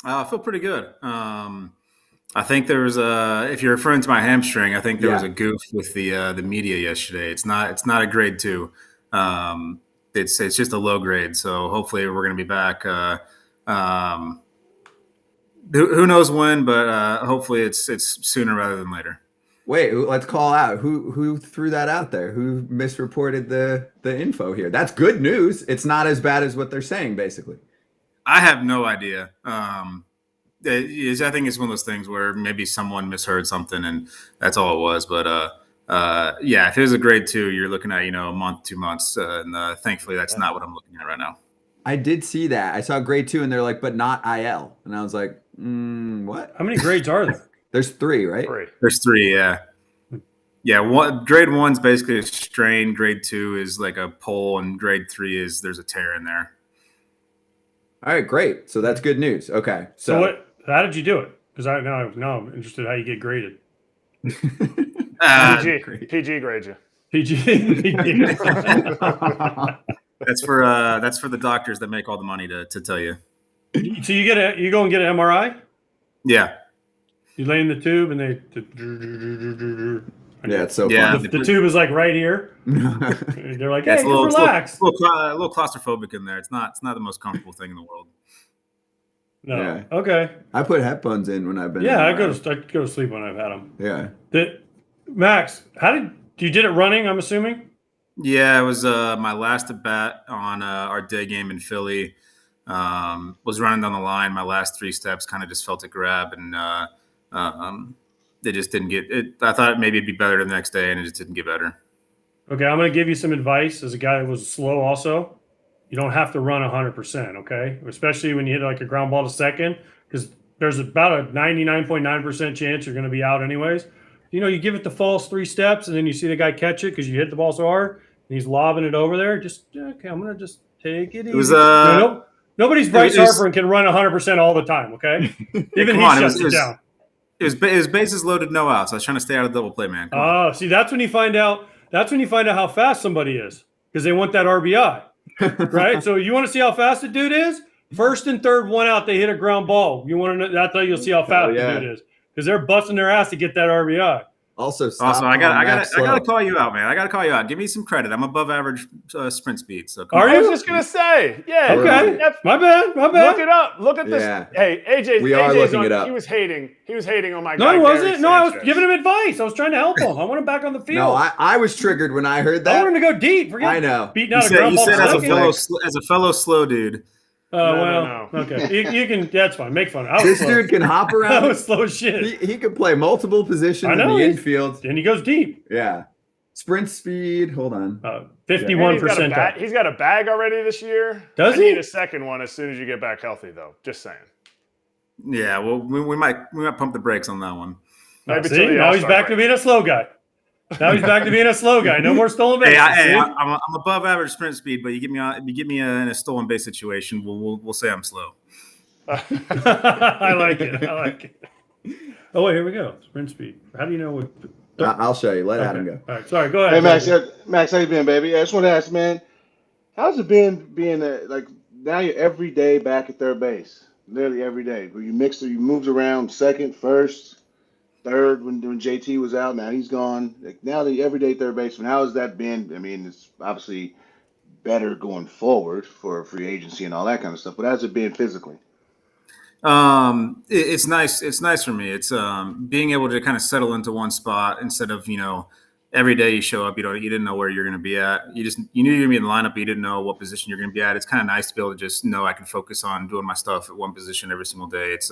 I feel pretty good. I think there was if you're referring to my hamstring, I think there was Yeah. a goof with the media yesterday. It's not a grade 2. It's just a low grade. So hopefully we're going to be back. Um, who knows when, but hopefully it's sooner rather than later. Wait, let's call out who threw that out there. Who misreported the info here? That's good news. It's not as bad as what they're saying, basically. I have no idea. I think it's one of those things where maybe someone misheard something and that's all it was. But yeah, if it was a grade 2, you're looking at a month, 2 months, and thankfully that's not what I'm looking at right now. I did see that. I saw grade 2, and they're like, but not IL, and I was like, what? How many grades are there? There's 3, right? 3. There's 3, yeah. Yeah, grade 1's basically a strain. Grade 2 is like a pull, and grade 3 is there's a tear in there. All right, great. So that's good news. Okay, So what? How did you do it? Because now I'm interested how you get graded. PG grade you. PG. That's for the doctors that make all the money to tell you. So you go and get an MRI? Yeah. You lay in the tube and they. Yeah, it's so Yeah. fun. The tube is like right here. They're like, hey, It's just relax. a little claustrophobic in there. It's not the most comfortable thing in the world. No. Yeah. Okay. I put headphones in when I've been. Yeah, I go to sleep when I've had them. Yeah. Max, you did it running? I'm assuming. Yeah, it was my last at bat on our day game in Philly. Was running down the line. My last 3 steps kind of just felt a grab, and they just didn't get it. I thought maybe it'd be better the next day, and it just didn't get better. Okay, I'm going to give you some advice as a guy that was slow also. You don't have to run 100%, okay? Especially when you hit like a ground ball to second, because there's about a 99.9% chance you're going to be out anyways. You give it the false 3 steps, and then you see the guy catch it because you hit the ball so hard, and he's lobbing it over there. Okay, I'm going to just take it easy. It was nobody's Bryce Harper and can run 100% all the time, okay? Even he shuts it down. It was bases loaded, no outs. I was trying to stay out of double play, man. Oh, see, that's when you find out how fast somebody is, because they want that RBI, right? So you want to see how fast the dude is? First and third, 1 out, they hit a ground ball. You want to know? That's how you'll see how fast the dude is, because they're busting their ass to get that RBI. Also, I gotta call you out, man. I gotta call you out. Give me some credit. I'm above average sprint speed. So Are I you? was just gonna say, yeah. Okay. My bad. Look it up. Look at this. Yeah. Hey, AJ. We are looking it up. He was hating on my. No, guy, he wasn't. Gary No, I was Sanchez. giving him advice. I was trying to help him. I want him back on the field. No, I was triggered when I heard that. I want him to go deep. I know. Beating out a ground You ball. said to as a fellow slow dude. No. Okay. You can. That's fine. Make fun. This dude can hop I around. was slow as shit. He could play multiple positions in the infield. And he goes deep. Yeah. Sprint speed. Hold on. 51%. He's got a bag already this year. Does I he? need a second one as soon as you get back healthy, though. Just saying. Yeah, well, we might pump the brakes on that one. Maybe See, now he's back to being a slow guy. No more stolen bases. I'm above average sprint speed, but you get me in a stolen base situation, we'll say I'm slow. I like it. Oh wait, here we go. Sprint speed. How do you know what? I'll show you. Let Adam go. All right, sorry. Go ahead. Hey Max, Max, how you been, baby? I just want to ask, man, how's it been being like now you're every day back at third base, literally every day. Where you moves around second, first, third when JT was out. Now he's gone. Like now the everyday third baseman. How has that been? I mean, it's obviously better going forward for free agency and all that kind of stuff. But how's it been physically? It's nice. It's nice for me. It's being able to kind of settle into one spot instead of every day you show up, you didn't know where you're going to be at. You knew you're going to be in the lineup, but you didn't know what position you're going to be at. It's kind of nice to be able to just know I can focus on doing my stuff at one position every single day. It's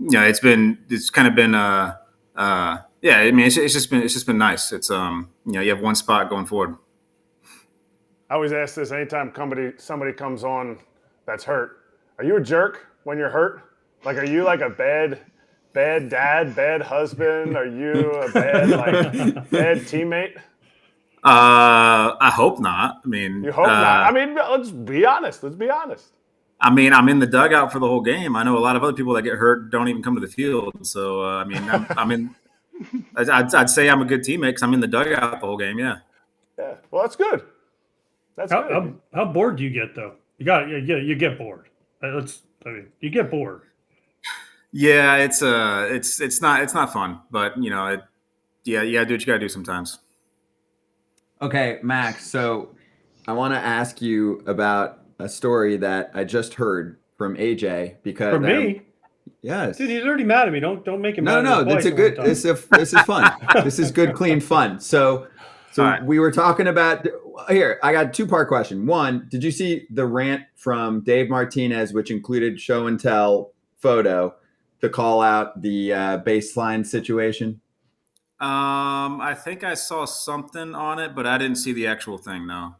it's kind of been yeah. I mean, it's just been nice. It's you have one spot going forward. I always ask this anytime somebody comes on that's hurt. Are you a jerk when you're hurt? Like, are you like a bad dad, bad husband? Are you a bad teammate? I hope not. I mean, You hope not. I mean, let's be honest. I mean, I'm in the dugout for the whole game. I know a lot of other people that get hurt don't even come to the field. So, I mean, I'm in. I'd say I'm a good teammate because I'm in the dugout the whole game. Yeah. Yeah. Well, that's good. That's good. How bored do you get though? You get bored. You get bored. Yeah, it's not fun, but you gotta do what you gotta do sometimes. Okay, Max. So I want to ask you about a story that I just heard from AJ because From me, yes. dude, he's already mad at me. Don't make him No, mad at me no, that's twice a at one good. time. This is fun. This is good, clean fun. So All right. we were talking about here. I got a two-part question. One, did you see the rant from Dave Martinez, which included show and tell photo to call out the baseline situation? I think I saw something on it, but I didn't see the actual thing. No.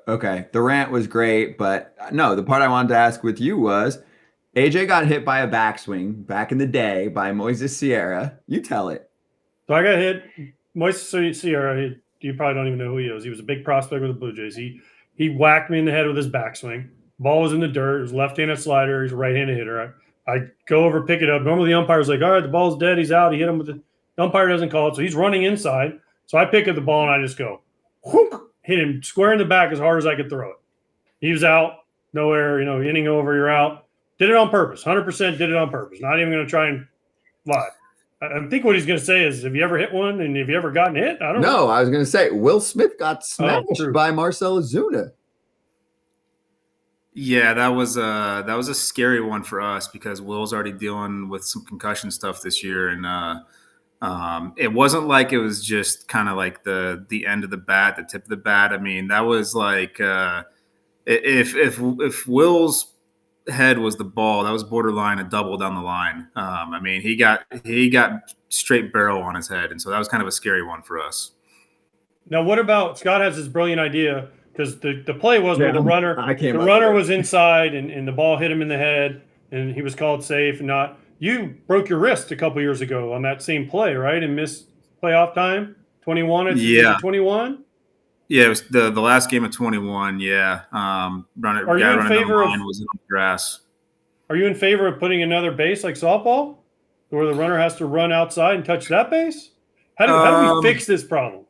Okay, the rant was great, but no, the part I wanted to ask with you was AJ got hit by a backswing back in the day by Moises Sierra. You tell it. So I got hit. Moises Sierra, you probably don't even know who he is. He was a big prospect with the Blue Jays. He whacked me in the head with his backswing. Ball was in the dirt. It was left-handed slider. He's a right-handed hitter. I go over, pick it up. Normally the umpire's like, all right, the ball's dead. He's out. He hit him with the umpire doesn't call it. So he's running inside. So I pick up the ball and I just go, whoop, hit him square in the back as hard as I could throw it. He was out. Nowhere, inning over, you're out. Did it on purpose. 100% did it on purpose. Not even going to try and lie. I think what he's going to say is, have you ever hit one and have you ever gotten hit? I don't know. No, I was going to say Will Smith got smashed true. by Marcell Ozuna. Yeah, that was a scary one for us because Will's already dealing with some concussion stuff this year, and it wasn't like it was just kind of like the end of the bat, the tip of the bat. I mean, that was like if Will's head was the ball, that was borderline a double down the line. I mean, he got straight barrel on his head, and so that was kind of a scary one for us. Now, what about Scott has this brilliant idea because the play was where the runner was inside and the ball hit him in the head and he was called safe. And not you broke your wrist a couple years ago on that same play, right? And missed playoff time 21. Yeah, 21. Yeah, it was the last game of 21. Yeah, Are you in favor of was on the grass? Are you in favor of putting another base like softball, where the runner has to run outside and touch that base? How do we fix this problem?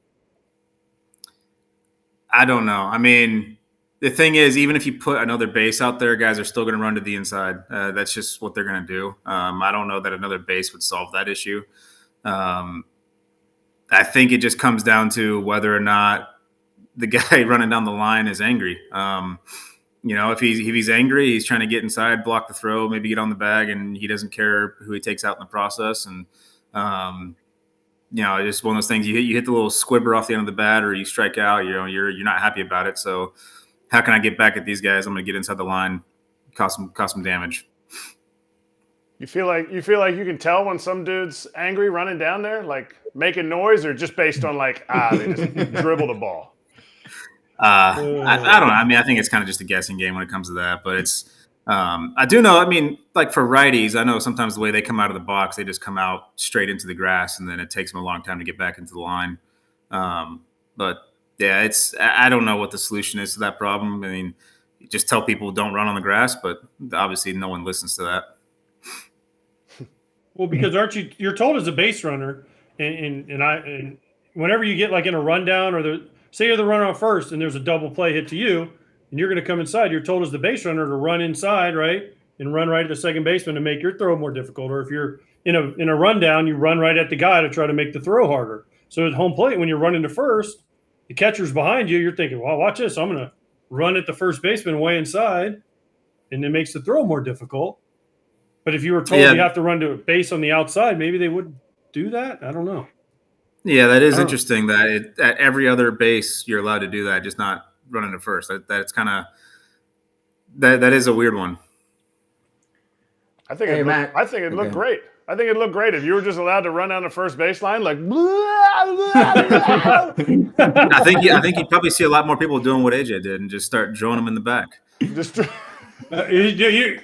I don't know. I mean, the thing is, even if you put another base out there, guys are still going to run to the inside. That's just what they're going to do. I don't know that another base would solve that issue. I think it just comes down to whether or not the guy running down the line is angry. If he's angry, he's trying to get inside, block the throw, maybe get on the bag, and he doesn't care who he takes out in the process. And it's one of those things. You hit the little squibber off the end of the bat, or you strike out. You're not happy about it. So how can I get back at these guys? I'm going to get inside the line, cause some damage. You feel like you can tell when some dude's angry running down there, like making noise, or just based on they just dribble the ball. I don't know. I mean, I think it's kind of just a guessing game when it comes to that. But it's I do know. I mean, like for righties, I know sometimes the way they come out of the box, they just come out straight into the grass, and then it takes them a long time to get back into the line. But yeah, I don't know what the solution is to that problem. I mean, just tell people don't run on the grass, but obviously no one listens to that. Well, because you're told as a base runner, and whenever you get like in a rundown or say you're the runner on first and there's a double play hit to you and you're going to come inside, you're told as the base runner to run inside, right, and run right at the second baseman to make your throw more difficult. Or if you're in a rundown, you run right at the guy to try to make the throw harder. So at home plate, when you're running to first, the catcher's behind you, you're thinking, well, watch this, I'm going to run at the first baseman way inside, and it makes the throw more difficult. But if you were told you have to run to a base on the outside, maybe they would do that. I don't know. Yeah, that is interesting. That at every other base you're allowed to do that, just not running to first. That's kind of that is a weird one. I think it looked great. I think it looked great if you were just allowed to run down the first baseline like. I think you'd probably see a lot more people doing what AJ did and just start drawing them in the back.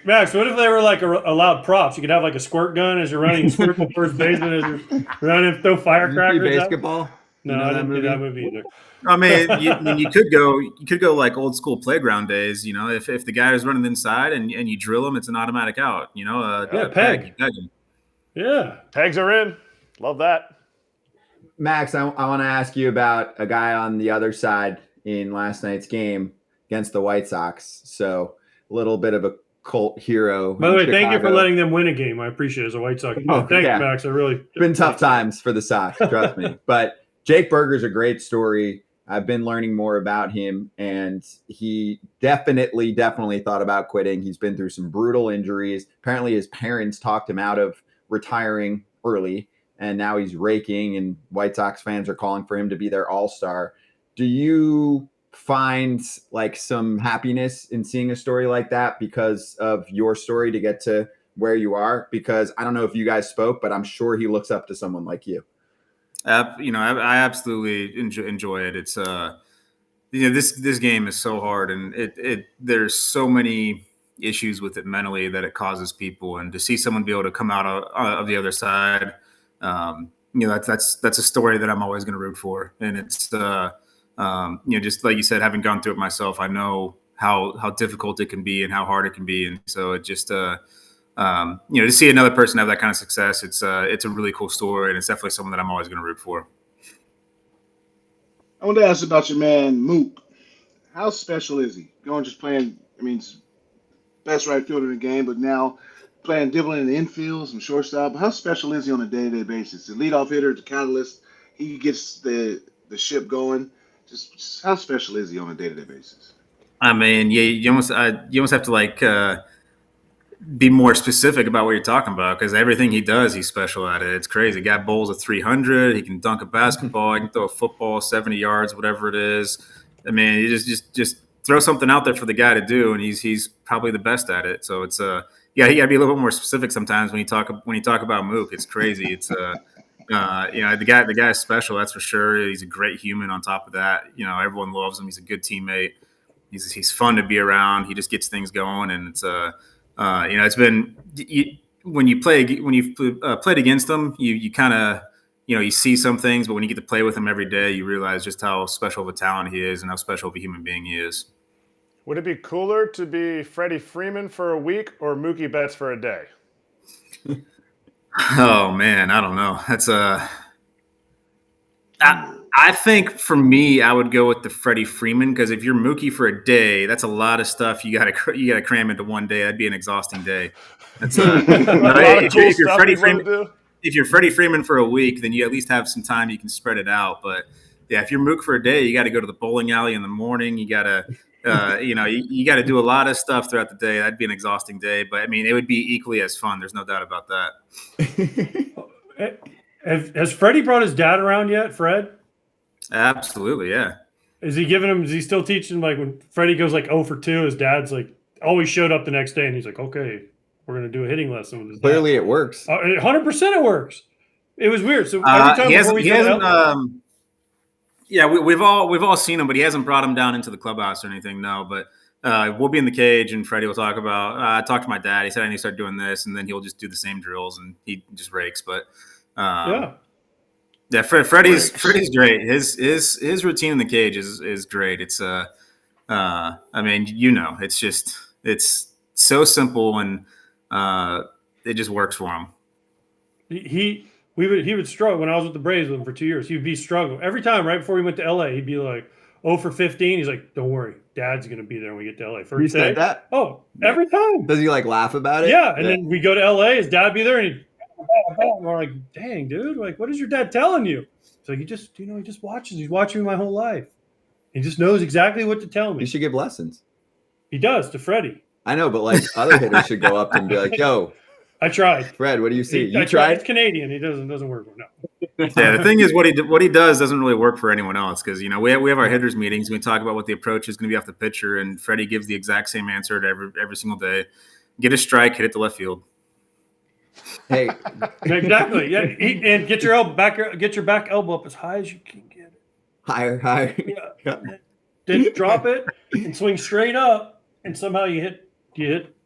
Max, what if they were like allowed props? You could have like a squirt gun as you're running, squirt from first baseman as you're running, throw firecrackers. Basketball? No, I didn't do that movie either. I mean, you could go like old school playground days. If the guy is running inside and you drill him, it's an automatic out. Peg. Yeah, pegs are in. Love that. Max, I want to ask you about a guy on the other side in last night's game against the White Sox. So a little bit of a cult hero. By the way, thank you for Chicago. letting them win a game. I appreciate it as a White Sox fan. Oh, Thank yeah. you, Max. I really. It's been tough times for the Sox, trust me. But Jake Berger's a great story. I've been learning more about him, and he definitely thought about quitting. He's been through some brutal injuries. Apparently, his parents talked him out of retiring early, and now he's raking, and White Sox fans are calling for him to be their all-star. Do you find like some happiness in seeing a story like that because of your story to get to where you are? Because I don't know if you guys spoke, but I'm sure he looks up to someone like you. I absolutely enjoy it. It's this game is so hard, and there's so many issues with it mentally that it causes people, and to see someone be able to come out of the other side, that's a story that I'm always going to root for. And it's just like you said, having gone through it myself, I know how difficult it can be and how hard it can be, and so it just to see another person have that kind of success, it's a really cool story, and it's definitely someone that I'm always going to root for. I want to ask about your man Mook. How special is he? Going just playing. I mean, best right fielder in the game, but now playing dibbling in the infield, some shortstop. How special is he on a day-to-day basis? The leadoff hitter, the catalyst. He gets the ship going. Just how special is he on a day-to-day basis? I mean, you almost have to be more specific about what you're talking about, because everything he does, he's special at it. It's crazy. The guy bowls a 300. He can dunk a basketball. He can throw a football 70 yards, whatever it is. I mean, you just throw something out there for the guy to do, and he's probably the best at it. So it's you got to be a little bit more specific sometimes when you talk about Mook. It's crazy. It's the guy is special, that's for sure. He's a great human. On top of that, everyone loves him. He's a good teammate. He's fun to be around. He just gets things going, and it's it's been when you've played against him, you kind of you see some things, but when you get to play with him every day, you realize just how special of a talent he is and how special of a human being he is. Would it be cooler to be Freddie Freeman for a week or Mookie Betts for a day? Oh man, I don't know. That's I think for me, I would go with the Freddie Freeman, because if you're Mookie for a day, that's a lot of stuff you got to cram into one day. That'd be an exhausting day. That's if you're Freddie Freeman for a week, then you at least have some time you can spread it out. But yeah, if you're Mook for a day, you got to go to the bowling alley in the morning. You got to you got to do a lot of stuff throughout the day. That'd be an exhausting day, but I mean, it would be equally as fun. There's no doubt about that. Has Freddie brought his dad around yet, Fred? Absolutely, yeah. Is he still teaching, like when Freddie goes like 0 for 2, his dad's like always showed up the next day and he's like, okay, we're going to do a hitting lesson with his dad. Clearly it works. 100% it works. It was weird. So every time we've all seen him, but he hasn't brought him down into the clubhouse or anything, no. But we'll be in the cage and Freddie will talk about, I talked to my dad. He said I need to start doing this, and then he'll just do the same drills and he just rakes. But yeah, Freddie's great. His routine in the cage is great. It's I mean, it's so simple, and it just works for him. He would struggle when I was with the Braves with him for 2 years. He'd be struggling every time. Right before he went to LA, he'd be like 0 for 15. He's like, don't worry, Dad's gonna be there when we get to LA. He said that? Oh, every time. Does he laugh about it? Yeah, and then we go to LA, his dad be there, and he'd and we're like, dang, dude, like, what is your dad telling you? So he just watches. He's watching me my whole life. He just knows exactly what to tell me. You should give lessons. He does to Freddie. I know, but other hitters should go up and be like, yo, I tried. Fred, what do you see? You tried? It's Canadian. He doesn't work. No. Yeah, the thing is, what he does doesn't really work for anyone else, because we have our hitters meetings. We talk about what the approach is going to be off the pitcher, and Freddie gives the exact same answer to every single day. Get a strike, hit it to left field. Hey, exactly. Yeah, and get your back elbow up as high as you can get it. Higher. Yeah. Then drop it and swing straight up, and somehow you hit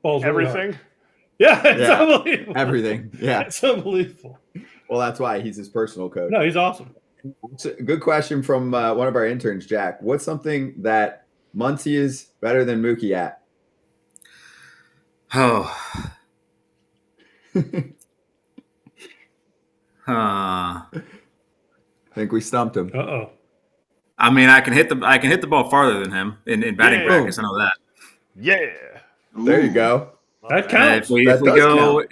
balls. Everything. Really hard. Yeah, it's unbelievable. Everything. Yeah, it's unbelievable. Well, that's why he's his personal coach. No, he's awesome. It's a good question from one of our interns, Jack. What's something that Muncy is better than Mookie at? Oh. I think we stumped him. Uh-oh. I mean, I can hit the ball farther than him in batting practice. I know that. Yeah. There you go. That counts. That does count.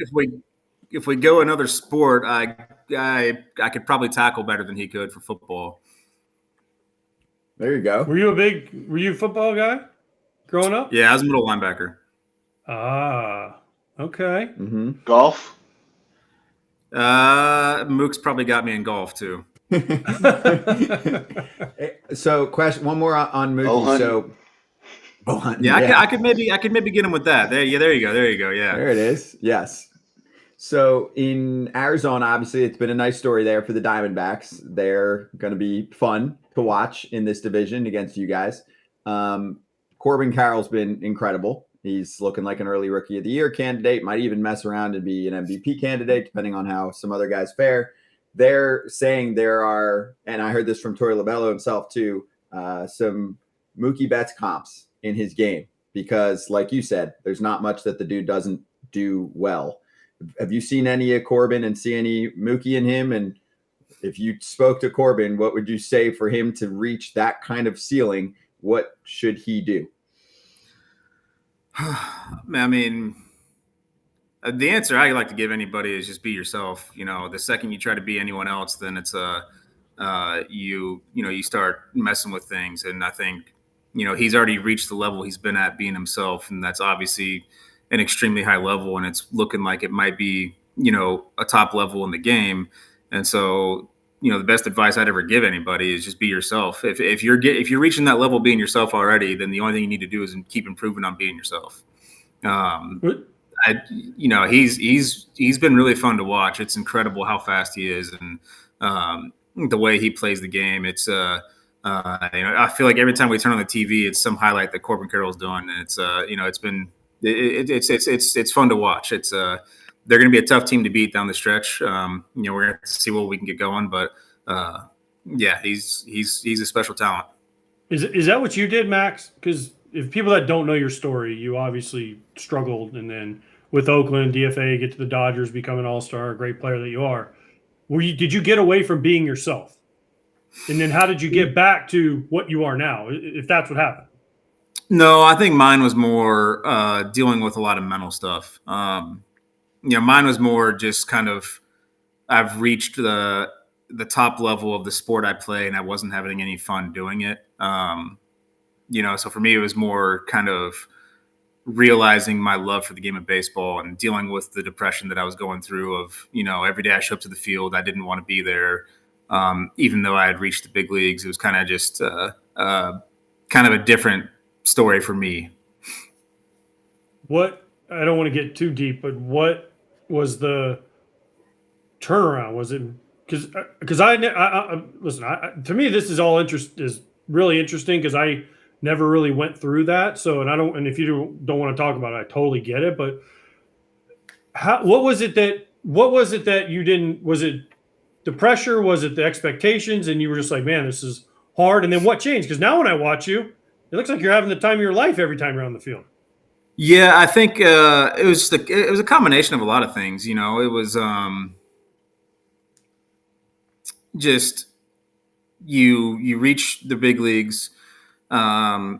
If we go another sport, I could probably tackle better than he could for football. There you go. Were you a football guy growing up? Yeah, I was a middle linebacker. Ah, okay. Mm-hmm. Golf. Mook's probably got me in golf too. So, question one more on Mookie. hunting. Yeah, I could maybe get him with that. There you go. Yeah. There it is. Yes. So in Arizona, obviously, it's been a nice story there for the Diamondbacks. They're going to be fun to watch in this division against you guys. Corbin Carroll's been incredible. He's looking like an early Rookie of the Year candidate, might even mess around and be an MVP candidate, depending on how some other guys fare. They're saying there are, and I heard this from Torey Lobello himself too, some Mookie Betts comps in his game because, like you said, there's not much that the dude doesn't do well. Have you seen any of Corbin and see any Mookie in him? And if you spoke to Corbin, what would you say for him to reach that kind of ceiling? What should he do? I mean, the answer I like to give anybody is just be yourself. You know, the second you try to be anyone else, then it's you start messing with things. And I think, he's already reached the level he's been at being himself, and that's obviously an extremely high level, and it's looking like it might be, a top level in the game. And so, the best advice I'd ever give anybody is just be yourself. If you're reaching that level being yourself already, then the only thing you need to do is keep improving on being yourself. He's been really fun to watch. It's incredible how fast he is, and the way he plays the game. It's I feel like every time we turn on the TV, it's some highlight that Corbin Carroll's doing, and it's it's fun to watch. It's they're going to be a tough team to beat down the stretch. We're going to see what we can get going, but yeah, he's a special talent. Is that what you did, Max? Because if people that don't know your story, you obviously struggled, and then with Oakland, DFA, get to the Dodgers, become an all-star, a great player that you are. Did you get away from being yourself? And then how did you get back to what you are now, if that's what happened? No, I think mine was more dealing with a lot of mental stuff. Mine was more just kind of I've reached the top level of the sport I play, and I wasn't having any fun doing it. So for me, it was more kind of realizing my love for the game of baseball and dealing with the depression that I was going through of, every day I show up to the field, I didn't want to be there. Even though I had reached the big leagues, it was kind of just kind of a different story for me. I don't want to get too deep, but what was the turnaround? Was it because I listen, to me, this is all is really interesting because I never really went through that. So, and if you don't want to talk about it, I totally get it. But what was it that you didn't, was it the pressure? Was it the expectations? And you were just like, man, this is hard. And then what changed? Because now when I watch you, it looks like you're having the time of your life every time you're on the field. Yeah, I think it was a combination of a lot of things. It was just you reach the big leagues. It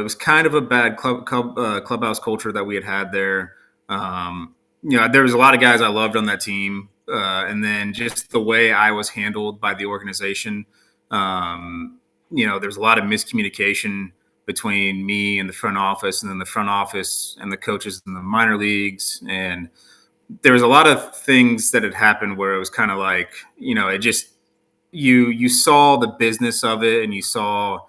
was kind of a bad clubhouse culture that we had there. There was a lot of guys I loved on that team, and then just the way I was handled by the organization. There's a lot of miscommunication between me and the front office, and then the front office and the coaches in the minor leagues. And there was a lot of things that had happened where it was kind of like, it just, you saw the business of it, and you saw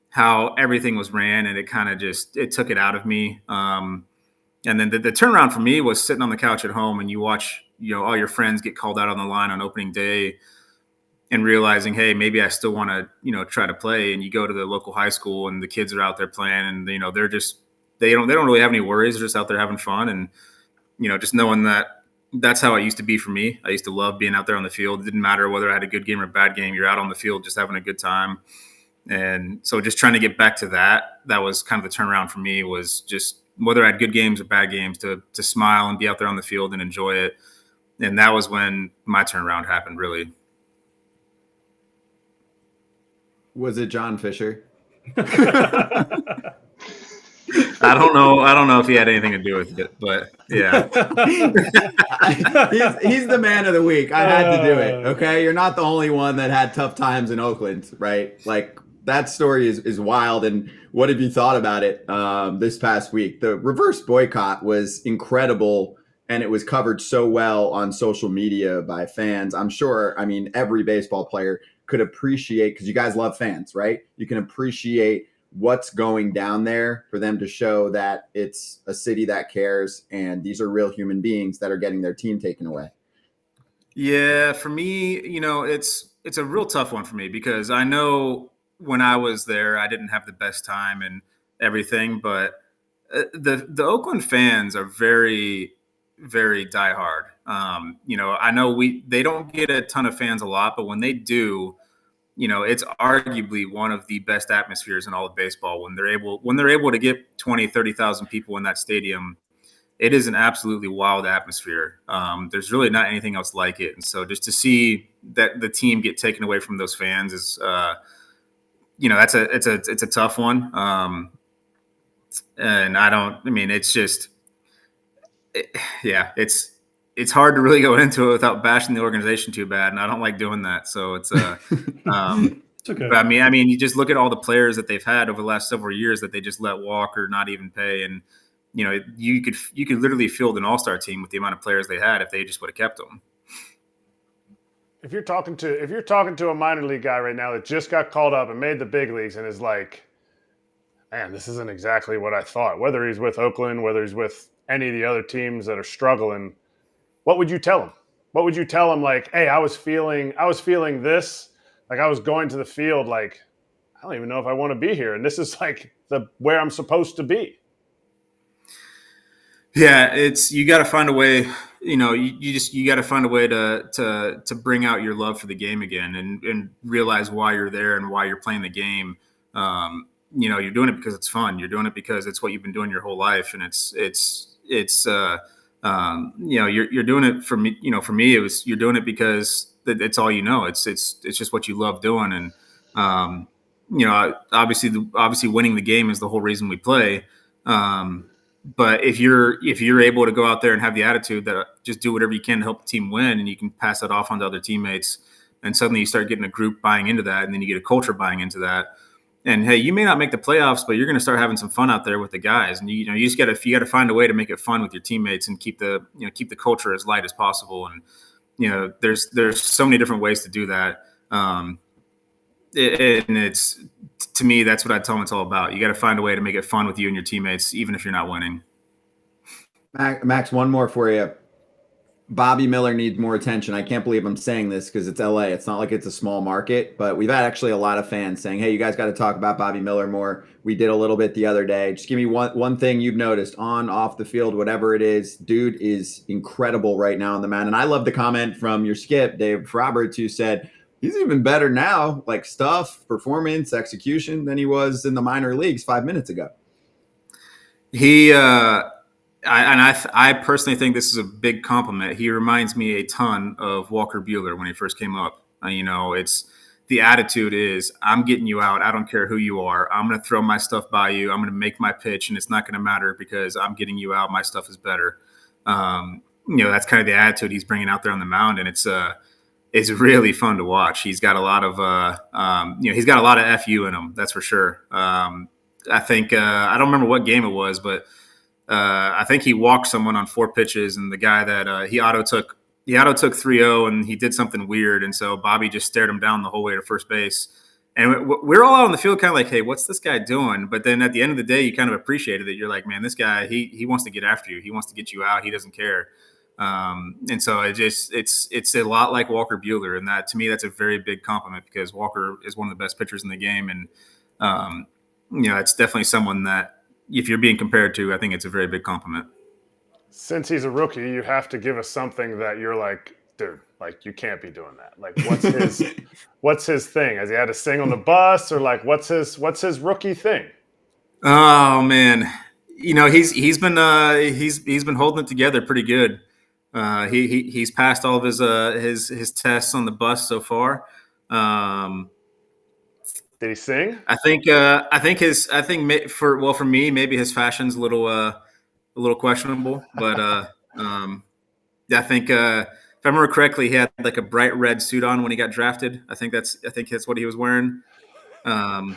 how everything was ran, and it kind of just, it took it out of me. And then the turnaround for me was sitting on the couch at home, and you watch, all your friends get called out on the line on opening day, and realizing, hey, maybe I still want to, try to play. And you go to the local high school, and the kids are out there playing, and they're just, they don't really have any worries. They're just out there having fun, and just knowing that that's how it used to be for me. I used to love being out there on the field. It didn't matter whether I had a good game or a bad game. You're out on the field just having a good time. And so just trying to get back to that was kind of the turnaround for me, was just whether I had good games or bad games, to smile and be out there on the field and enjoy it. And that was when my turnaround happened, really. Was it John Fisher? I don't know. I don't know if he had anything to do with it, but yeah. he's the man of the week. I had to do it. Okay, you're not the only one that had tough times in Oakland, right? Like that story is wild. And what have you thought about it this past week? The reverse boycott was incredible, and it was covered so well on social media by fans. I'm sure. I mean, every baseball player could appreciate, because you guys love fans, right? You can appreciate what's going down there for them to show that it's a city that cares and these are real human beings that are getting their team taken away. Yeah, for me, it's a real tough one for me because I know when I was there, I didn't have the best time and everything, but the Oakland fans are very, very diehard. I know they don't get a ton of fans a lot, but when they do, it's arguably one of the best atmospheres in all of baseball when they're able to get 20, 30,000 people in that stadium. It is an absolutely wild atmosphere. There's really not anything else like it. And so just to see that the team get taken away from those fans is, it's a tough one. And it's just, yeah, it's hard to really go into it without bashing the organization too bad. And I don't like doing that. So it's, It's okay. but I mean, you just look at all the players that they've had over the last several years that they just let walk or not even pay. And, you could literally field an all-star team with the amount of players they had if they just would have kept them. If you're talking to a minor league guy right now that just got called up and made the big leagues and is like, man, this isn't exactly what I thought. Whether he's with Oakland, whether he's with any of the other teams that are struggling, what would you tell him? What would you tell him? Like, hey, I was feeling this. Like I was going to the field. Like, I don't even know if I want to be here. And this is like where I'm supposed to be. Yeah, you got to find a way. You got to find a way to bring out your love for the game again and realize why you're there and why you're playing the game. You're doing it because it's fun. You're doing it because it's what you've been doing your whole life, and you're doing it for me. For me, you're doing it because it's all you know. It's just what you love doing, and obviously winning the game is the whole reason we play. But if you're able to go out there and have the attitude that just do whatever you can to help the team win, and you can pass that off onto other teammates, and suddenly you start getting a group buying into that, and then you get a culture buying into that. And hey, you may not make the playoffs, but you're going to start having some fun out there with the guys. And you just got to find a way to make it fun with your teammates and keep the culture as light as possible. And there's so many different ways to do that. And it's, to me, that's what I tell them it's all about. You got to find a way to make it fun with you and your teammates, even if you're not winning. Max, one more for you. Bobby Miller needs more attention. I can't believe I'm saying this because it's LA. It's not like it's a small market, but we've had actually a lot of fans saying, hey, you guys got to talk about Bobby Miller more. We did a little bit the other day. Just give me one thing you've noticed on, off the field, whatever it is. Dude is incredible right now on the mound. And I love the comment from your skip, Dave Roberts, who said, he's even better now, like stuff, performance, execution, than he was in the minor leagues 5 minutes ago. I personally think this is a big compliment. He reminds me a ton of Walker Buehler when he first came up. It's the attitude is, I'm getting you out. I don't care who you are. I'm going to throw my stuff by you. I'm going to make my pitch, and it's not going to matter because I'm getting you out. My stuff is better. That's kind of the attitude he's bringing out there on the mound, and it's really fun to watch. He's got a lot of FU in him. That's for sure. I think I don't remember what game it was, but I think he walked someone on 4 pitches, and the guy that he auto took 3-0, and he did something weird, and so Bobby just stared him down the whole way to first base. And we're all out on the field kind of like, hey, what's this guy doing? But then at the end of the day, you kind of appreciated it. You're like, man, this guy, he wants to get after you. He wants to get you out. He doesn't care. And so it's a lot like Walker Buehler, and that to me that's a very big compliment because Walker is one of the best pitchers in the game, and it's definitely someone that if you're being compared to, I think it's a very big compliment. Since he's a rookie, you have to give us something that you're like, dude, like you can't be doing that. Like what's his thing? Has he had to sing on the bus, or like what's his rookie thing? Oh man, he's been holding it together pretty good. He's passed all of his tests on the bus so far. Did he sing? I think for me maybe his fashion's a little questionable, but I think if I remember correctly, he had like a bright red suit on when he got drafted. I think that's what he was wearing. Yeah,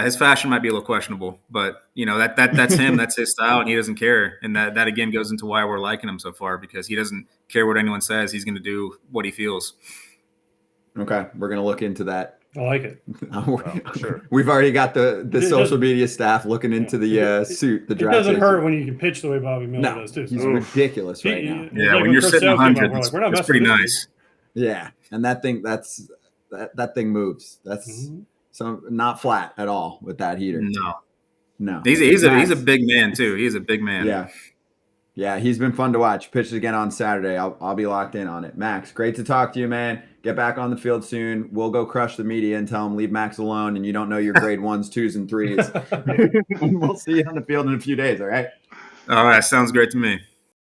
his fashion might be a little questionable, but that's him. That's his style, and he doesn't care. And that again goes into why we're liking him so far, because he doesn't care what anyone says. He's going to do what he feels. Okay, we're gonna look into that. I like it. Sure. We've already got the It social doesn't- media staff looking into the suit. The It draft doesn't suit. hurt when you can pitch the way Bobby Miller No, does too. he's So. ridiculous right He- now. it's Yeah, like when you're Chris sitting Sale came 100, out, we're like, we're not that's messing pretty with nice. Yeah, and that thing that thing moves. That's Mhm. so not flat at all with that heater. No. He's a Max, big man too. He's a big man. Yeah, he's been fun to watch. Pitches again on Saturday. I'll be locked in on it. Max, great to talk to you, man. Get back on the field soon. We'll go crush the media and tell them leave Max alone, and you don't know your grade 1s, 2s, and 3s. And we'll see you on the field in a few days. All right. All right, sounds great to me.